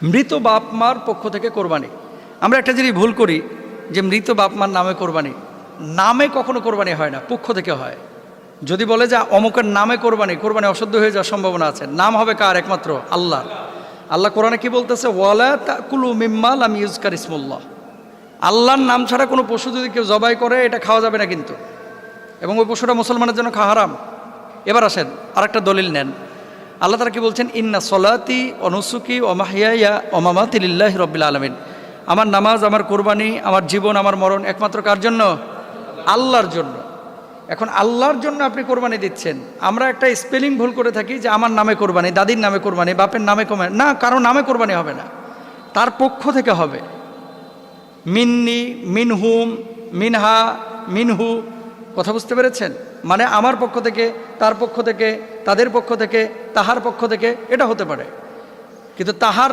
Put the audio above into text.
মৃত বাপ মার পক্ষ থেকে কোরবানি। আমরা একটা জিনিস ভুল করি যে মৃত বাপ মার নামে কোরবানি। নামে কখনো কোরবানি হয় না, পক্ষ থেকে হয়। যদি বলে যে অমুকের নামে কোরবানি, কোরবানি অশুদ্ধ হয়ে যাওয়ার সম্ভাবনা আছে। নাম হবে কার? একমাত্র আল্লাহ। আল্লাহ কোরআনে কি বলতেছে? ওয়ালা তাকুলু মিম্মা লাম ইউজকার ইসমুল্লাহ। আল্লাহর নাম ছাড়া কোনো পশু যদি কেউ জবাই করে এটা খাওয়া যাবে না কিন্তু, এবং ওই পশুটা মুসলমানের জন্য খাওয়া হারাম। এবার আসেন আরেকটা দলিল নেন। আল্লাহ তাআলা কি বলছেন? ইন্না সলাতি অনুসুকি ও মাহিয়া ও মামাতি লিল্লাহি রাব্বিল আলামিন। আমার নামাজ, আমার কোরবানি, আমার জীবন, আমার মরণ একমাত্র কার জন্য? আল্লাহর জন্য। এখন আল্লাহর জন্য আপনি কোরবানি দিচ্ছেন। আমরা একটা স্পেলিং ভুল করে থাকি যে আমার নামে কোরবানি, দাদির নামে কোরবানি, বাপের নামে কোরবানি। না, কারো নামে কোরবানি হবে না, তার পক্ষ থেকে হবে। মিন্নি, মিনহুম, মিনহা, মিনহু। কথা বুঝতে পেরেছেন? মানে আমার পক্ষ থেকে, তার পক্ষ থেকে, তাদের পক্ষ থেকে, তাহার পক্ষ থেকে, এটা হতে পারে। কিন্তু তাহার